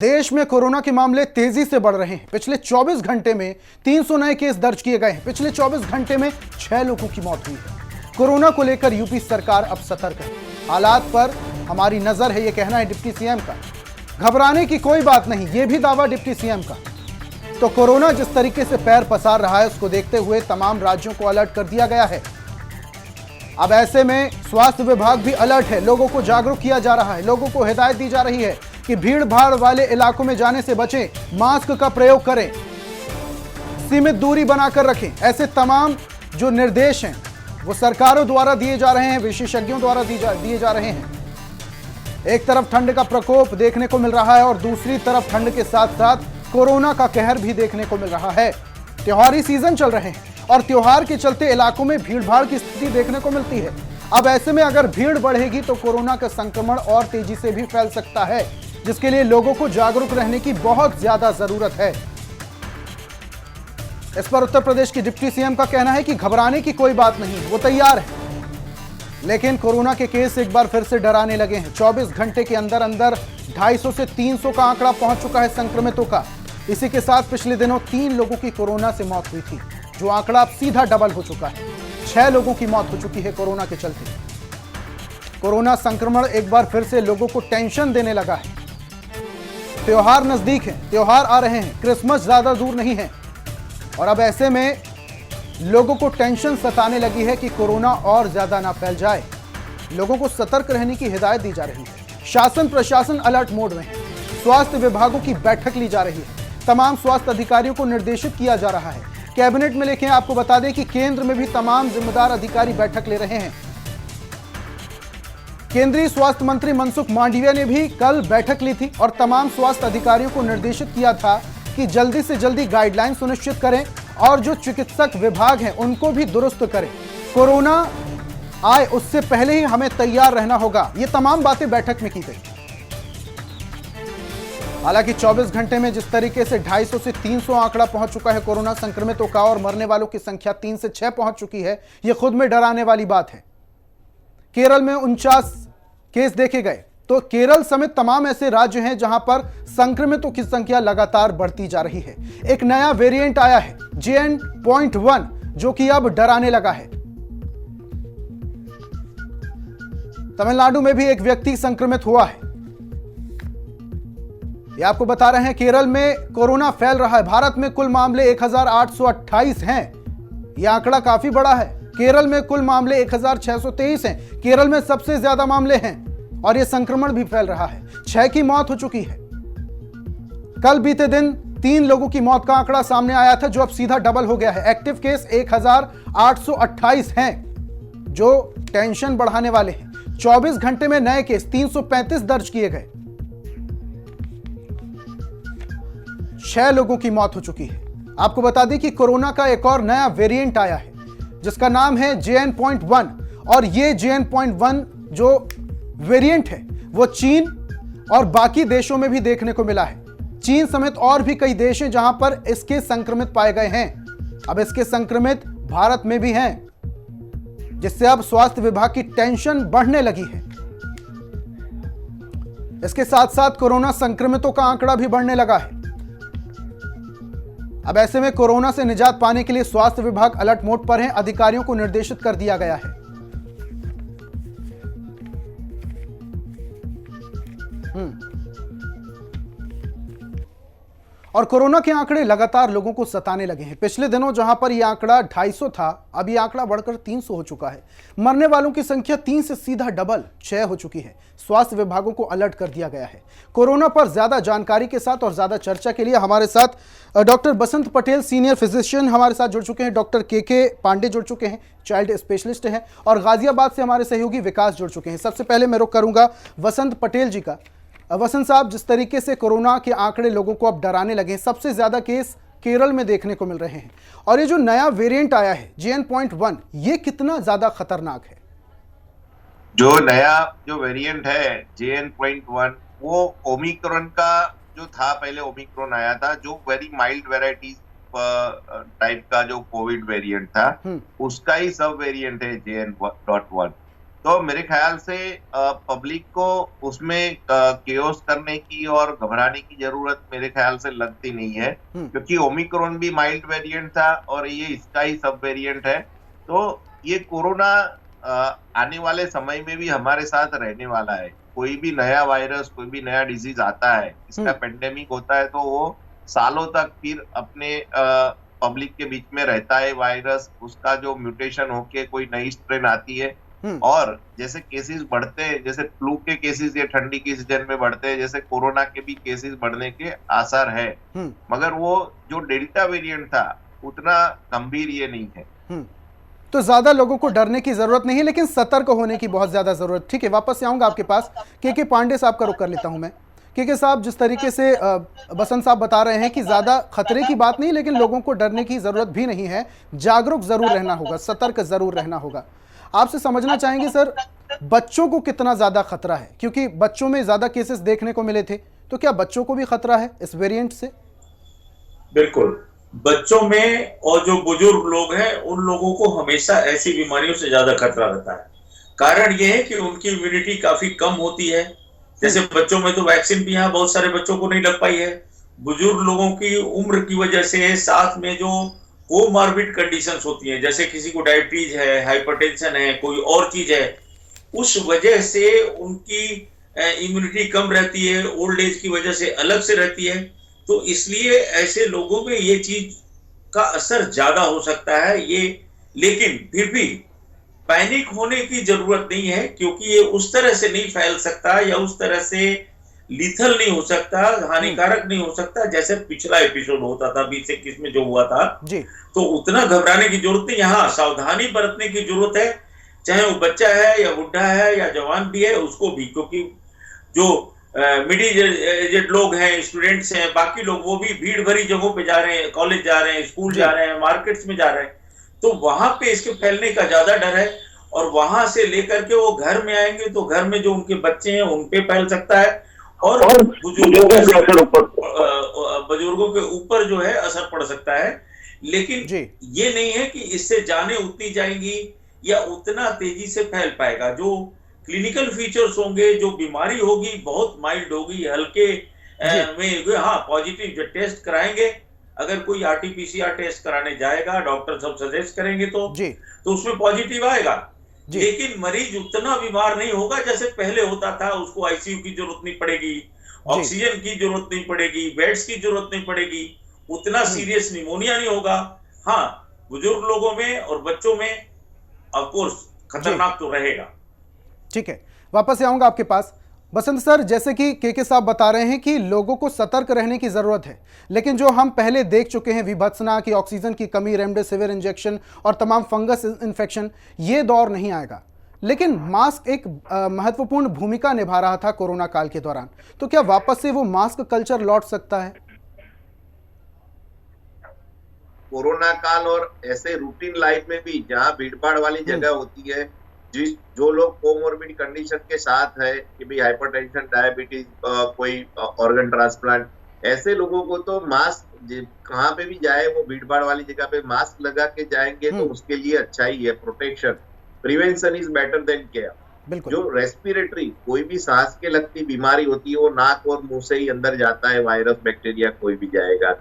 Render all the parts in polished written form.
देश में कोरोना के मामले तेजी से बढ़ रहे हैं। पिछले 24 घंटे में 300 नए केस दर्ज किए गए हैं। पिछले 24 घंटे में 6 लोगों की मौत हुई है। कोरोना को लेकर यूपी सरकार अब सतर्क है। हालात पर हमारी नजर है, यह कहना है डिप्टी सीएम का। घबराने की कोई बात नहीं, यह भी दावा डिप्टी सीएम का। तो कोरोना जिस तरीके से पैर पसार रहा है, उसको देखते हुए तमाम राज्यों को अलर्ट कर दिया गया है। अब ऐसे में स्वास्थ्य विभाग भी अलर्ट है। लोगों को जागरूक किया जा रहा है, लोगों को हिदायत दी जा रही है कि भीड़ भाड़ वाले इलाकों में जाने से बचें, मास्क का प्रयोग करें, सीमित दूरी बनाकर रखें। ऐसे तमाम जो निर्देश हैं वो सरकारों द्वारा दिए जा रहे हैं, विशेषज्ञों द्वारा दिए जा रहे हैं। एक तरफ ठंड का प्रकोप देखने को मिल रहा है और दूसरी तरफ ठंड के साथ साथ कोरोना का कहर भी देखने को मिल रहा है। त्योहारी सीजन चल रहे हैं और त्योहार के चलते इलाकों में भीड़ भाड़ की स्थिति देखने को मिलती है। अब ऐसे में अगर भीड़ बढ़ेगी तो कोरोना का संक्रमण और तेजी से भी फैल सकता है, जिसके लिए लोगों को जागरूक रहने की बहुत ज्यादा जरूरत है। इस पर उत्तर प्रदेश की डिप्टी सीएम का कहना है कि घबराने की कोई बात नहीं, वो तैयार है। लेकिन कोरोना के केस एक बार फिर से डराने लगे हैं। 24 घंटे के अंदर अंदर 250 से 300 का आंकड़ा पहुंच चुका है संक्रमितों का। इसी के साथ पिछले दिनों 3 लोगों की कोरोना से मौत हुई थी, जो आंकड़ा अब सीधा डबल हो चुका है। 6 लोगों की मौत हो चुकी है कोरोना के चलते। कोरोना संक्रमण एक बार फिर से लोगों को टेंशन देने लगा है। त्योहार नजदीक है, त्योहार आ रहे हैं, क्रिसमस ज्यादा दूर नहीं है और अब ऐसे में लोगों को टेंशन सताने लगी है कि कोरोना और ज्यादा ना फैल जाए। लोगों को सतर्क रहने की हिदायत दी जा रही है। शासन प्रशासन अलर्ट मोड में है। स्वास्थ्य विभागों की बैठक ली जा रही है। तमाम स्वास्थ्य अधिकारियों को निर्देशित किया जा रहा है। कैबिनेट में लेके आपको बता दें कि केंद्र में भी तमाम जिम्मेदार अधिकारी बैठक ले रहे हैं। केंद्रीय स्वास्थ्य मंत्री मनसुख मांडविया ने भी कल बैठक ली थी और तमाम स्वास्थ्य अधिकारियों को निर्देशित किया था कि जल्दी से जल्दी गाइडलाइन सुनिश्चित करें और जो चिकित्सक विभाग हैं उनको भी दुरुस्त करें। कोरोना आए उससे पहले ही हमें तैयार रहना होगा। ये तमाम बातें बैठक में की गई। हालांकि 24 घंटे में जिस तरीके से 250 से 300 आंकड़ा पहुंच चुका है कोरोना संक्रमितों का और मरने वालों की संख्या 3 से 6 पहुंच चुकी है, यह खुद में डराने वाली बात है। केरल में 49 केस देखे गए। तो केरल समेत तमाम ऐसे राज्य हैं जहां पर संक्रमितों की संख्या लगातार बढ़ती जा रही है। एक नया वेरिएंट आया है JN.1, जो कि अब डराने लगा है। तमिलनाडु में भी एक व्यक्ति संक्रमित हुआ है। ये आपको बता रहे हैं, केरल में कोरोना फैल रहा है। भारत में कुल मामले 1828 हैं। यह आंकड़ा काफी बड़ा है। केरल में कुल मामले 1623 हैं। केरल में सबसे ज्यादा मामले हैं और यह संक्रमण भी फैल रहा है। 6 की मौत हो चुकी है। कल बीते दिन 3 लोगों की मौत का आंकड़ा सामने आया था, जो अब सीधा डबल हो गया है। एक्टिव केस 1828 हैं, जो टेंशन बढ़ाने वाले हैं। 24 घंटे में नए केस 335 दर्ज किए गए। 6 लोगों की मौत हो चुकी है। आपको बता दें कि कोरोना का एक और नया वेरिएंट आया है, जिसका नाम है JN.1 और ये JN.1 जो वेरिएंट है वो चीन और बाकी देशों में भी देखने को मिला है। चीन समेत और भी कई देश हैं जहां पर इसके संक्रमित पाए गए हैं। अब इसके संक्रमित भारत में भी हैं, जिससे अब स्वास्थ्य विभाग की टेंशन बढ़ने लगी है। इसके साथ साथ कोरोना संक्रमितों का आंकड़ा भी बढ़ने लगा है। अब ऐसे में कोरोना से निजात पाने के लिए स्वास्थ्य विभाग अलर्ट मोड पर है। अधिकारियों को निर्देशित कर दिया गया है। और कोरोना के आंकड़े लगातार लोगों को सताने लगे हैं। पिछले दिनों जहां पर यह आंकड़ा 250 था, अब यह आंकड़ा बढ़कर 300 हो चुका है। मरने वालों की संख्या 3 से सीधा डबल 6 हो चुकी है। स्वास्थ्य विभागों को अलर्ट कर दिया गया है। कोरोना पर ज्यादा जानकारी के साथ और ज्यादा चर्चा के लिए हमारे साथ डॉक्टर बसंत पटेल, सीनियर फिजिशियन हमारे साथ जुड़ चुके हैं। डॉक्टर के पांडे जुड़ चुके हैं, चाइल्ड स्पेशलिस्ट हैं, और गाजियाबाद से हमारे सहयोगी विकास जुड़ चुके हैं। सबसे पहले मैं रुख करूंगा वसंत पटेल जी का। वसंत साहब, जिस तरीके से कोरोना के आंकड़े लोगों को अब डराने लगे हैं, सबसे ज्यादा केस केरल में देखने को मिल रहे हैं, और ये जो नया वेरिएंट आया है JN.1, ये कितना ज्यादा खतरनाक है? जो नया वेरिएंट है JN.1, वो ओमिक्रॉन का जो था, पहले ओमिक्रॉन आया था, जो वेरी माइल्ड वेराइटी टाइप का जो कोविड वेरिएंट था, उसका ही सब वेरिएंट है JN.1। तो मेरे ख्याल से पब्लिक को उसमें केओस करने की और घबराने की जरूरत मेरे ख्याल से लगती नहीं है, क्योंकि ओमिक्रॉन भी माइल्ड वेरिएंट था और ये इसका ही सब वेरिएंट है। तो ये कोरोना आने वाले समय में भी हमारे साथ रहने वाला है। कोई भी नया वायरस, कोई भी नया डिजीज आता है, इसका पेंडेमिक होता है, तो वो सालों तक फिर अपने पब्लिक के बीच में रहता है वायरस। उसका जो म्यूटेशन होके कोई नई स्ट्रेन आती है, और जैसे केसेस बढ़ते हैं, जैसे फ्लू के केसेस ये ठंडी की सीजन में बढ़ते हैं, जैसे कोरोना के भी केसेस बढ़ने के आसार है, मगर वो जो डेल्टा वेरिएंट था उतना गंभीर ये नहीं है। तो ज्यादा लोगों को डरने की जरूरत नहीं है, लेकिन सतर्क होने की बहुत ज्यादा जरूरत। ठीक है, वापस से आऊंगा आपके पास। के पांडे साहब का रुख कर लेता हूं मैं। के साहब, जिस तरीके से बसंत साहब बता रहे हैं कि ज्यादा खतरे की बात नहीं, लेकिन लोगों को डरने की जरूरत भी नहीं है, जागरूक जरूर रहना होगा, सतर्क जरूर रहना होगा। आपसे समझना चाहेंगे सर, बच्चों को कितना ज्यादा खतरा है, क्योंकि बच्चों में ज्यादा केसेस देखने को मिले थे, तो क्या बच्चों को भी खतरा है इस वेरिएंट से? बिल्कुल, बच्चों में और जो बुजुर्ग लोग हैं उन लोगों को हमेशा ऐसी बीमारियों से ज्यादा खतरा रहता है। कारण यह है कि उनकी इम्यूनिटी काफी कम होती है। जैसे बच्चों में तो वैक्सीन भी यहाँ बहुत सारे बच्चों को नहीं लग पाई है। बुजुर्ग लोगों की उम्र की वजह से साथ में जो कोमॉर्बिड कंडीशंस होती हैं, जैसे किसी को डायबिटीज है, हाइपरटेंशन है, कोई और चीज है, उस वजह से उनकी इम्यूनिटी कम रहती है, ओल्ड एज की वजह से अलग से रहती है। तो इसलिए ऐसे लोगों में ये चीज का असर ज्यादा हो सकता है ये। लेकिन फिर भी पैनिक होने की जरूरत नहीं है, क्योंकि ये उस तरह से नहीं फैल सकता या उस तरह से लीथल नहीं हो सकता, हानिकारक नहीं हो सकता जैसे पिछला एपिसोड होता था 2021 में जो हुआ था जी। तो उतना घबराने की जरूरत नहीं। यहाँ सावधानी बरतने की जरूरत है, चाहे वो बच्चा है या बुढ़ा है या जवान भी है, उसको भी। क्योंकि जो मिडिल एजेड लोग हैं, स्टूडेंट्स हैं, बाकी लोग, वो भी भीड़ भरी जगहों पे जा रहे हैं, कॉलेज जा रहे हैं, स्कूल जा रहे हैं, मार्केट्स में जा रहे हैं, तो वहां पे इसके फैलने का ज्यादा डर है। और वहां से लेकर के वो घर में आएंगे तो घर में जो उनके बच्चे हैं उन पे फैल सकता है, और बुजुर्गों के ऊपर जो है असर पड़ सकता है। लेकिन ये नहीं है कि इससे जाने उतनी जाएंगी या उतना तेजी से फैल पाएगा। जो क्लिनिकल फीचर्स होंगे, जो बीमारी होगी बहुत माइल्ड होगी, हल्के में। हाँ, पॉजिटिव जो टेस्ट कराएंगे, अगर कोई आरटीपीसीआर टेस्ट कराने जाएगा, डॉक्टर सब सजेस्ट करेंगे तो उसमें पॉजिटिव आएगा। लेकिन मरीज उतना बीमार नहीं होगा जैसे पहले होता था। उसको आईसीयू की जरूरत नहीं पड़ेगी, ऑक्सीजन की जरूरत नहीं पड़ेगी, बेड्स की जरूरत नहीं पड़ेगी, उतना सीरियस निमोनिया नहीं होगा। हाँ, बुजुर्ग लोगों में और बच्चों में ऑफ कोर्स खतरनाक तो रहेगा। ठीक है, वापस आऊंगा आपके पास। बसंत सर, जैसे कि के साहब बता रहे हैं कि लोगों को सतर्क रहने की जरूरत है, लेकिन जो हम पहले देख चुके हैं, विभत्सना की, ऑक्सीजन की कमी, रेमडेसिविर इंजेक्शन और तमाम फंगस इन्फेक्शन, ये दौर नहीं आएगा। लेकिन मास्क एक महत्वपूर्ण भूमिका निभा रहा था कोरोना काल के दौरान, तो क्या वापस से वो मास्क कल्चर लौट सकता है? कोरोना काल और ऐसे रूटीन लाइफ में भी जहाँ भीड़ भाड़ वाली जगह होती है, जो लोग कोमोर्बिड कंडीशन के साथ है कि भाई हाइपरटेंशन, डायबिटीज, कोई ऑर्गन ट्रांसप्लांट, ऐसे लोगों को तो मास्क कहाँ पे भी जाए वो भीड़ भाड़ वाली जगह पे मास्क लगा के जाएंगे तो उसके लिए अच्छा ही है। Protection, prevention is better than care. जो रेस्पिरेटरी, कोई भी सांस के लगती बीमारी होती है, वो नाक और मुंह से ही अंदर जाता है, वायरस, बैक्टीरिया कोई भी जाएगा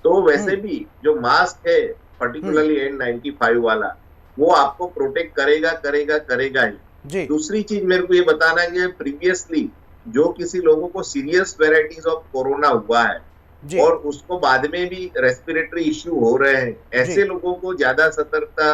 तो वैसे भी जो मास्क है, पर्टिकुलरली N95 वाला, वो आपको प्रोटेक्ट करेगा ही। दूसरी चीज मेरे को ये बताना है कि प्रीवियसली जो किसी लोगों को सीरियस वेराइटीज ऑफ कोरोना हुआ है और उसको बाद में भी रेस्पिरेटरी इश्यू हो रहे हैं, ऐसे लोगों को ज्यादा सतर्कता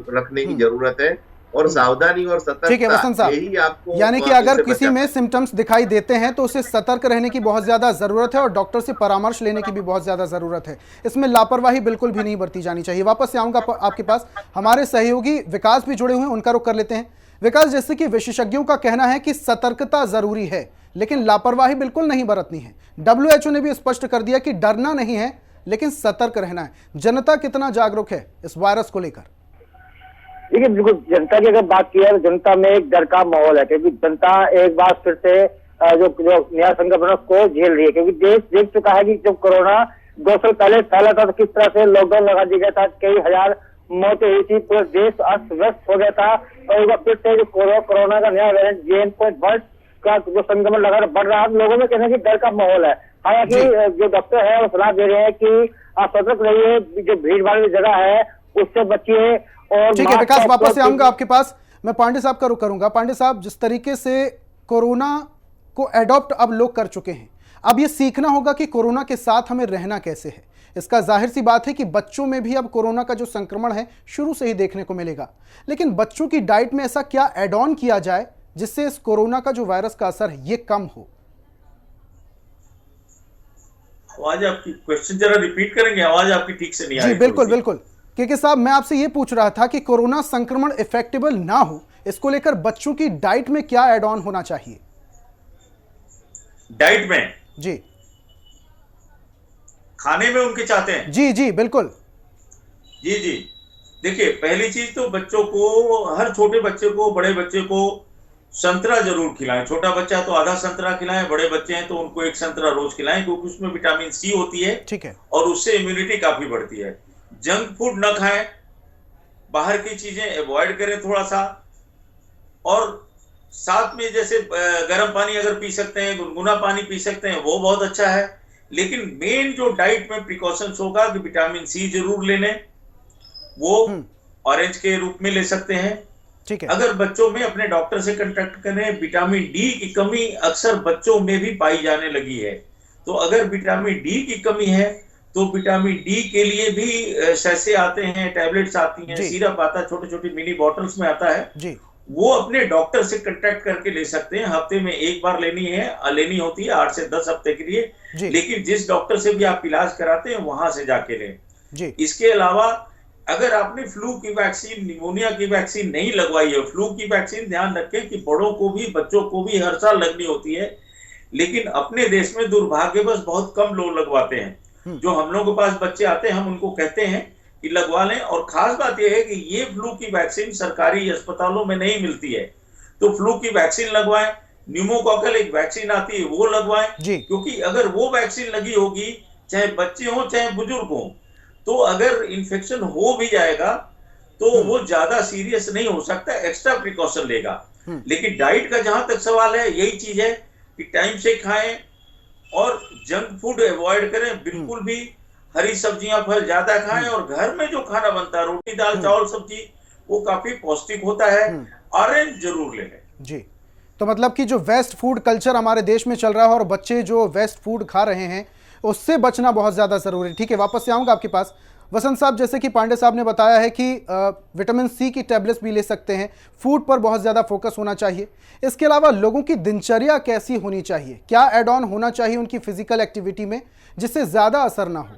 रखने की जरूरत है और सावधानी और सतर्कता, यही आपको, यानी कि अगर किसी में सिम्टम्स दिखाई देते हैं तो उसे सतर्क रहने की बहुत ज्यादा जरूरत है और डॉक्टर से परामर्श लेने की भी बहुत ज्यादा जरूरत है। इसमें लापरवाही बिल्कुल भी नहीं बरती जानी चाहिए। वापस से आऊंगा आपके पास, हमारे सहयोगी विकास भी जुड़े हुए हैं, उनका रुख कर लेते हैं। विकास, जैसे कि विशेषज्ञों का कहना है कि सतर्कता जरूरी है, लेकिन लापरवाही बिल्कुल नहीं बरतनी है। WHO ने भी स्पष्ट कर दिया कि डरना नहीं है, लेकिन सतर्क रहना है। जनता कितना जागरूक है इस वायरस को लेकर? देखिए, बिल्कुल जनता की अगर बात की है तो जनता में एक डर का माहौल है, क्योंकि जनता एक बार फिर से जो नया संक्रमण को झेल रही है। क्योंकि देश देख चुका है कि जब कोरोना 2 साल पहले फैला था तो किस तरह से लॉकडाउन लगा दिया गया था, कई हजार मौतें हुई थी। पूरा देश अस्त व्यस्त हो गया था और एक बार फिर से जो कोरोना का नया वेरिएंट JN.1 का जो संक्रमण लगातार बढ़ रहा है, लोगों में कहने की डर का माहौल है। हालांकि जो डॉक्टर है वो सलाह दे रहे हैं कि आप सतर्क रहिए, जो भीड़ भाड़ की जगह है उससे बचिए। और ठीक है विकास, वापस से आऊंगा आपके पास। मैं पांडे साहब का रुख करूंगा। पांडे साहब, जिस तरीके से कोरोना को एडॉप्ट अब लोग कर चुके हैं, अब ये सीखना होगा कि कोरोना के साथ हमें रहना कैसे है। इसका जाहिर सी बात है कि बच्चों में भी अब कोरोना का जो संक्रमण है शुरू से ही देखने को मिलेगा, लेकिन बच्चों की डाइट में ऐसा क्या एड ऑन किया जाए जिससे इस कोरोना का जो वायरस का असर है ये कम हो? आवाज आपकी, क्वेश्चन जरा रिपीट करेंगे, आवाज आपकी ठीक से नहीं आ रही। जी बिल्कुल बिल्कुल, क्योंकि साहब मैं आपसे ये पूछ रहा था कि कोरोना संक्रमण इफेक्टेबल ना हो, इसको लेकर बच्चों की डाइट में क्या एड ऑन होना चाहिए? डाइट में जी, खाने में उनके चाहते हैं? जी जी बिल्कुल। जी जी, देखिए पहली चीज तो बच्चों को, हर छोटे बच्चे को, बड़े बच्चे को संतरा जरूर खिलाएं। छोटा बच्चा है तो आधा संतरा खिलाएं, बड़े बच्चे हैं तो उनको एक संतरा रोज खिलाएं, क्योंकि उसमें विटामिन सी होती है। ठीक है। और उससे इम्यूनिटी काफी बढ़ती है। जंक फूड न खाएं, बाहर की चीजें अवॉइड करें थोड़ा सा, और साथ में जैसे गर्म पानी अगर पी सकते हैं, गुनगुना पानी पी सकते हैं, वो बहुत अच्छा है। लेकिन मेन जो डाइट में प्रिकॉशंस होगा कि विटामिन सी जरूर ले लें, वो ऑरेंज के रूप में ले सकते हैं। ठीक है। अगर बच्चों में अपने डॉक्टर से कांटेक्ट करें, विटामिन डी की कमी अक्सर बच्चों में भी पाई जाने लगी है, तो अगर विटामिन डी की कमी है तो विटामिन डी के लिए भी सैसे आते हैं, टैबलेट्स आती हैं, सिरप आता है, छोटे छोटे मिनी बॉटल्स में आता है जी। वो अपने डॉक्टर से कांटेक्ट करके ले सकते हैं। हफ्ते में एक बार लेनी होती है 8 से 10 हफ्ते के लिए, लेकिन जिस डॉक्टर से भी आप इलाज कराते हैं वहां से जाके लें जी। इसके अलावा अगर आपने फ्लू की वैक्सीन, निमोनिया की वैक्सीन नहीं लगवाई है, फ्लू की वैक्सीन ध्यान रखें कि बड़ों को भी, बच्चों को भी हर साल लगनी होती है, लेकिन अपने देश में दुर्भाग्यवश बहुत कम लोग लगवाते हैं। जो हम लोगों के पास बच्चे आते हैं हम उनको कहते हैं कि लगवा लें, और खास बात यह है कि ये फ्लू की वैक्सीन सरकारी अस्पतालों में नहीं मिलती है, तो फ्लू की वैक्सीन लगवाएं। न्यूमोकॉकल एक वैक्सीन आती है वो लगवाएं, क्योंकि अगर वो वैक्सीन लगी होगी, चाहे बच्चे हो चाहे बुजुर्ग हो, तो अगर इन्फेक्शन हो भी जाएगा तो वो ज्यादा सीरियस नहीं हो सकता, एक्स्ट्रा प्रिकॉशन लेगा। लेकिन डाइट का जहां तक सवाल है, यही चीज है कि टाइम से खाएं और जंक फूड अवॉइड करें, बिल्कुल भी हरी सब्जियां, फल ज्यादा खाएं, और घर में जो खाना बनता है, रोटी दाल चावल सब्जी, वो काफी पौष्टिक होता है। ऑरेंज जरूर ले लें जी। तो मतलब कि जो वेस्ट फूड कल्चर हमारे देश में चल रहा है और बच्चे जो वेस्ट फूड खा रहे हैं उससे बचना बहुत ज्यादा जरूरी है। ठीक है, वापस से आऊंगा आपके पास। वसंत साहब, जैसे कि पांडे साहब ने बताया है कि विटामिन सी की टैबलेट्स भी ले सकते हैं, फूड पर बहुत ज़्यादा फोकस होना चाहिए। इसके अलावा लोगों की दिनचर्या कैसी होनी चाहिए, क्या एड ऑन होना चाहिए उनकी फिजिकल एक्टिविटी में जिससे ज़्यादा असर ना हो?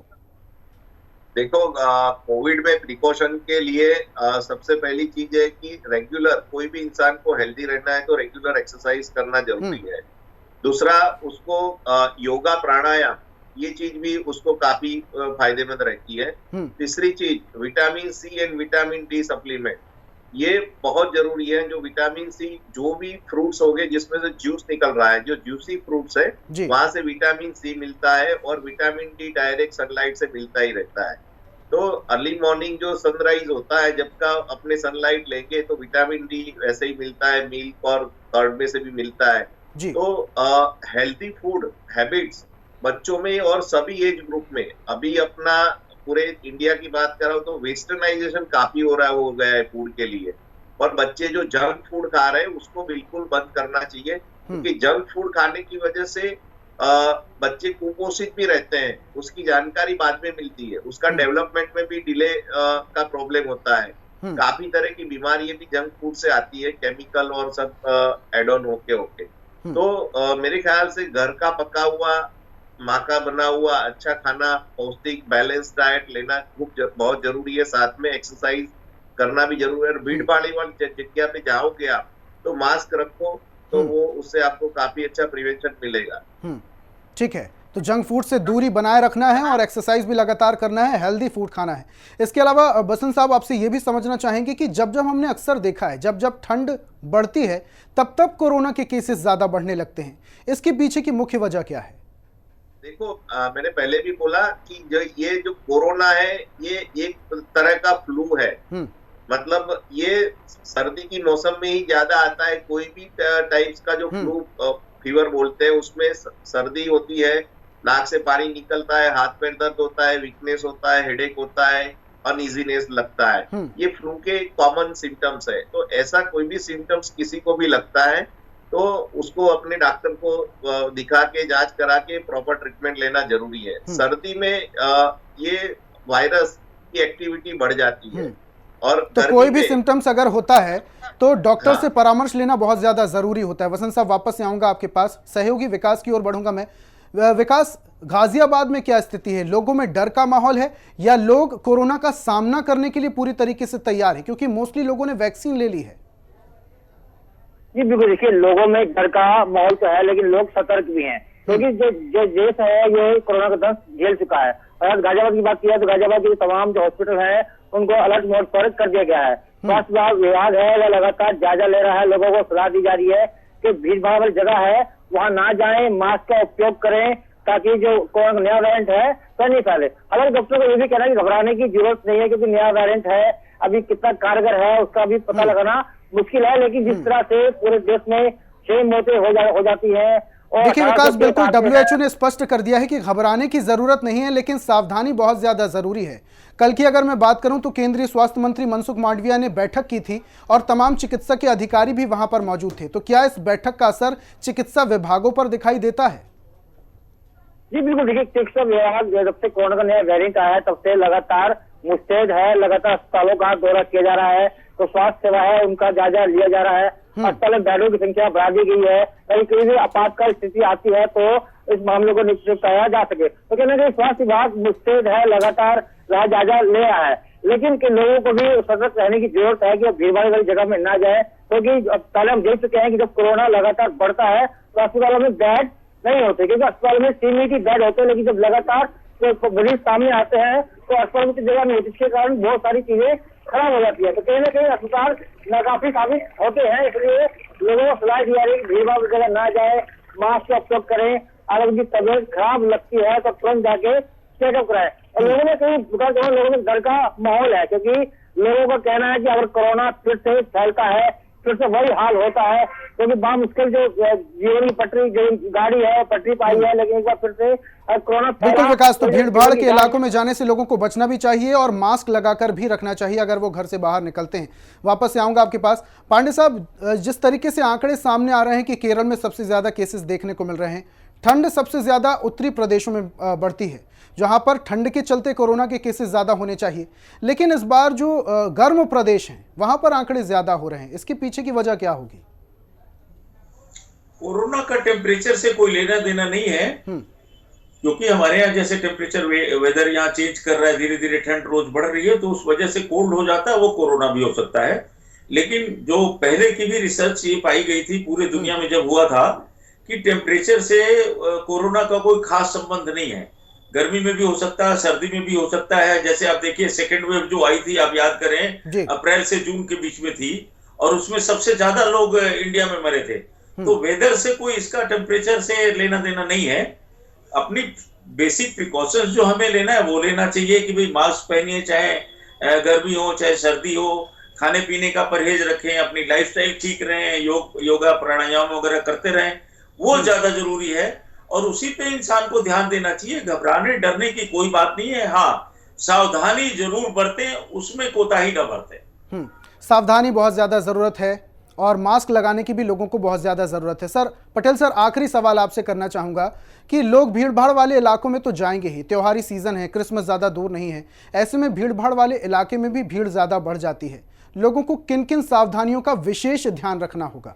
देखो, कोविड में प्रिकॉशन के लिए सबसे पहली चीज है कि रेगुलर, कोई भी इंसान को हेल्दी रहना है तो रेगुलर एक्सरसाइज करना जरूरी है। दूसरा, उसको योगा प्राणायाम, ये चीज भी उसको काफी फायदेमंद रहती है। तीसरी चीज, vitamin C and vitamin D supplement, ये बहुत जरूरी है। जो विटामिन सी, जो भी फ्रूट्स हो गए जिसमें से जूस निकल रहा है, जो जूसी फ्रूट्स है वहां से विटामिन सी मिलता है, और विटामिन डी डायरेक्ट सनलाइट से मिलता ही रहता है। तो अर्ली मॉर्निंग जो सनराइज होता है, जब का अपने सनलाइट लेंगे तो विटामिन डी वैसे ही मिलता है, मिल्क और कर्ड में से भी मिलता है। तो हेल्थी फूड हैबिट्स बच्चों में और सभी एज ग्रुप में, अभी अपना पूरे इंडिया की बात कर रहा हूँ तो वेस्टर्नाइजेशन काफी हो गया है फूड के लिए, और बच्चे जो जंक फूड खा रहे हैं उसको बिल्कुल बंद करना चाहिए, क्योंकि जंक फूड खाने की वजह से बच्चे कुपोषित भी रहते हैं, उसकी जानकारी बाद में मिलती है, उसका डेवलपमेंट में भी डिले का प्रॉब्लम होता है। काफी तरह की बीमारियां भी जंक फूड से आती है, केमिकल और सब एड ऑन होके। तो मेरे ख्याल से घर का पका हुआ, माँ का बना हुआ अच्छा खाना, पौष्टिक बैलेंस डाइट लेना बहुत जरूरी है। साथ में एक्सरसाइज करना भी जरूरी है। और भीड़ भाड़ वाली जगह पे जाओगे आप तो मास्क रखो, तो वो उससे आपको काफी अच्छा प्रिवेंशन मिलेगा। ठीक है, तो जंक फूड से दूरी बनाए रखना है और एक्सरसाइज भी लगातार करना है, हेल्दी फूड खाना है। इसके अलावा बसंत साहब, आपसे ये भी समझना चाहेंगे कि जब जब हमने अक्सर देखा है, जब जब ठंड बढ़ती है तब तब कोरोना के केसेस ज्यादा बढ़ने लगते हैं, इसके पीछे की मुख्य वजह क्या है? देखो मैंने पहले भी बोला कि ये जो कोरोना है ये एक तरह का फ्लू है। मतलब ये सर्दी की मौसम में ही ज्यादा आता है। कोई भी टाइप्स का जो फ्लू फीवर बोलते हैं उसमें सर्दी होती है, नाक से पानी निकलता है, हाथ पैर दर्द होता है, वीकनेस होता है, हेडेक होता है, अनइजीनेस लगता है। ये फ्लू के कॉमन सिम्टम्स है। तो ऐसा कोई भी सिम्टम्स किसी को भी लगता है तो उसको अपने डॉक्टर को दिखा के जांच करा के प्रॉपर ट्रीटमेंट लेना जरूरी है। सर्दी में ये वायरस की एक्टिविटी बढ़ जाती है और तो कोई भी सिम्टम्स अगर होता है तो डॉक्टर से परामर्श लेना बहुत ज्यादा जरूरी होता है। वसंत साहब वापस से आऊंगा आपके पास, सहयोगी विकास की ओर बढ़ूंगा मैं। विकास, गाजियाबाद में क्या स्थिति है? लोगों में डर का माहौल है या लोग कोरोना का सामना करने के लिए पूरी तरीके से तैयार है, क्योंकि मोस्टली लोगों ने वैक्सीन ले ली है? जी बिल्कुल, देखिए लोगों में डर का माहौल तो है लेकिन लोग सतर्क भी हैं, क्योंकि जो देश है ये कोरोना का दंश झेल चुका है। और आज गाजियाबाद की बात की जाए तो गाजियाबाद के तमाम जो हॉस्पिटल है उनको अलर्ट मोड पर कर दिया गया है। स्वास्थ्य विभाग है वह लगातार जायजा ले रहा है, लोगों को सलाह दी जा रही है कि भीड़ भाड़ वाली जगह है वहां ना जाएं, मास्क का उपयोग करें ताकि जो कोरोना नया वेरिएंट है तो नहीं फैले। हालांकि डॉक्टर को ये भी कहना है कि घबराने की जरूरत नहीं है, क्योंकि नया वेरिएंट है, अभी कितना कारगर है उसका भी पता लगाना मुश्किल है। लेकिन जिस तरह से पूरे देश में 6 मौतें हो जाती है। देखिए विकास, बिल्कुल WHO ने स्पष्ट कर दिया है कि घबराने की जरूरत नहीं है, लेकिन सावधानी बहुत ज्यादा जरूरी है। कल की अगर मैं बात करूं तो केंद्रीय स्वास्थ्य मंत्री मनसुख मांडविया ने बैठक की थी और तमाम चिकित्सा के अधिकारी भी वहां पर मौजूद थे। तो क्या इस बैठक का असर चिकित्सा विभागों पर दिखाई देता है? जी बिल्कुल, देखिए चिकित्सा विभाग जब से कोरोना का नया वेरिएंट आया है तब से लगातार मुस्तैद है, लगातार अस्पतालों का दौरा किया जा रहा है। तो स्वास्थ्य सेवा है उनका जायजा लिया जा रहा है। अस्पताल में बेडों की संख्या बढ़ा दी गई है, कहीं भी आपातकाल स्थिति आती है तो इस मामले को निपटाया जा सके। तो कहना कि स्वास्थ्य विभाग मुस्तैद है, लगातार जायजा ले रहा है, लेकिन कि लोगों को भी सतर्क रहने की जरूरत है कि भीड़ भाड़ वाली जगह में ना जाए, क्योंकि पहले हम देख चुके हैं कि जब कोरोना लगातार बढ़ता है तो अस्पतालों में बेड नहीं होते, क्योंकि अस्पताल में सीमित बेड होते हैं, लेकिन जब लगातार तो मरीज सामने आते हैं तो अस्पताल की जगह नहीं होती, जिसके कारण बहुत सारी चीजें खराब हो जाती है। तो कहीं ना कहीं अस्पताल नाकाफी साबित होते हैं, इसलिए लोगों को सलाह दी जा रही है भीड़ भाड़ जगह ना जाए, मास्क का उपयोग करें, अगर उनकी तबियत खराब लगती है तो तुरंत जाके चेकअप कराएं। और लोगों में लोगों में डर का माहौल है, क्योंकि लोगों का कहना है कि अगर कोरोना फिर से फैलता है फिर से वही हाल होता है, क्योंकि बामुश्किल जो जीवन की पटरी जो गाड़ी है पटरी पाई है, लेकिन एक बार फिर से कोरोना। बिल्कुल विकास, तो भीड़ भाड़ के इलाकों में जाने से लोगों को बचना भी चाहिए और मास्क लगाकर भी रखना चाहिए अगर वो घर से बाहर निकलते हैं। वापस से आऊंगा आपके पास। पांडे साहब, जिस तरीके से आंकड़े सामने आ रहे हैं कि केरल में सबसे ज्यादा केसेस देखने को मिल रहे हैं, ठंड सबसे ज्यादा उत्तरी प्रदेशों में बढ़ती है जहां पर ठंड के चलते कोरोना के केसेस ज्यादा होने चाहिए, लेकिन इस बार जो गर्म प्रदेश हैं वहां पर आंकड़े ज्यादा हो रहे हैं। इसके पीछे की वजह क्या होगी? कोरोना का टेम्परेचर से कोई लेना देना नहीं है, क्योंकि हमारे यहाँ जैसे टेम्परेचर वेदर यहाँ चेंज कर रहा है, धीरे धीरे ठंड रोज बढ़ रही है, तो उस वजह से कोल्ड हो जाता है, वो कोरोना भी हो सकता है। लेकिन जो पहले की भी रिसर्च ये पाई गई थी पूरे दुनिया में जब हुआ था कि टेम्परेचर से कोरोना का कोई खास संबंध नहीं है। गर्मी में भी हो सकता है, सर्दी में भी हो सकता है। जैसे आप देखिए सेकेंड वेव जो आई थी, आप याद करें, अप्रैल से जून के बीच में थी और उसमें सबसे ज्यादा लोग इंडिया में मरे थे। तो वेदर से कोई इसका टेम्परेचर से लेना देना नहीं है। अपनी बेसिक प्रिकॉशंस जो हमें लेना है वो लेना चाहिए कि भाई मास्क पहनिए, चाहे गर्मी हो चाहे सर्दी हो, खाने पीने का परहेज रखें, अपनी लाइफस्टाइल ठीक रहें, योगा प्राणायाम वगैरह करते रहें, वो ज्यादा जरूरी है। और उसी पे इंसान को ध्यान देना चाहिए। घबराने डरने की कोई बात नहीं है, हाँ सावधानी जरूर बरतें, उसमें कोताही न बरतें। सावधानी बहुत ज्यादा जरूरत है और मास्क लगाने की भी लोगों को बहुत ज्यादा जरूरत है। सर पटेल सर, आखिरी सवाल आपसे करना चाहूंगा कि लोग भीड़ भाड़ वाले इलाकों में तो जाएंगे ही, त्योहारी सीजन है, क्रिसमस ज्यादा दूर नहीं है, ऐसे में भीड़ भाड़ वाले इलाके में भी भीड़ ज्यादा बढ़ जाती है। लोगों को किन किन सावधानियों का विशेष ध्यान रखना होगा?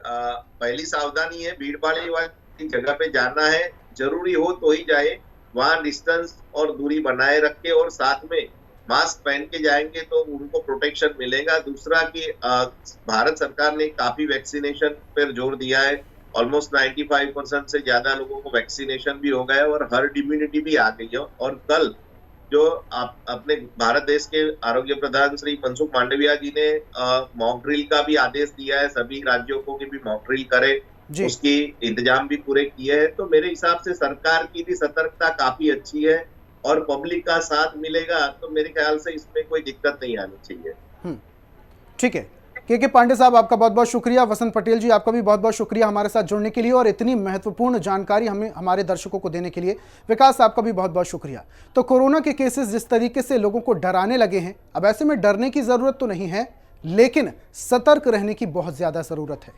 पहली सावधानी है भीड़ भाड़ वाली जगह पे जाना है, जरूरी हो तो ही जाए, वहां डिस्टेंस और दूरी बनाए रखे और साथ में मास्क पहन के जाएंगे तो उनको प्रोटेक्शन मिलेगा। दूसरा कि भारत सरकार ने काफी वैक्सीनेशन पर जोर दिया है, ऑलमोस्ट 95% से ज्यादा लोगों को वैक्सीनेशन भी हो गया है और हर्ड इम्यूनिटी भी आ गई है। और कल जो अपने भारत देश के आरोग्य प्रधान श्री मनसुख मांडविया जी ने मॉक ड्रिल का भी आदेश दिया है, सभी राज्यों को कि भी मॉक ड्रिल करें जी। उसकी इंतजाम भी पूरे किए हैं। तो मेरे हिसाब से सरकार की भी सतर्कता काफी अच्छी है और पब्लिक का साथ मिलेगा तो मेरे ख्याल से इसमें कोई दिक्कत नहीं आनी चाहिए। ठीक है, के पांडे साहब आपका बहुत बहुत शुक्रिया। वसंत पटेल जी आपका भी बहुत बहुत शुक्रिया हमारे साथ जुड़ने के लिए और इतनी महत्वपूर्ण जानकारी हमें हमारे दर्शकों को देने के लिए। विकास आपका भी बहुत बहुत शुक्रिया। तो कोरोना के केसेस जिस तरीके से लोगों को डराने लगे हैं, अब ऐसे में डरने की जरूरत तो नहीं है, लेकिन सतर्क रहने की बहुत ज्यादा जरूरत है।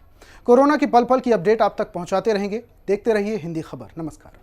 कोरोना की पल पल की अपडेट आप तक पहुंचाते रहेंगे। देखते रहिए हिंदी खबर। नमस्कार।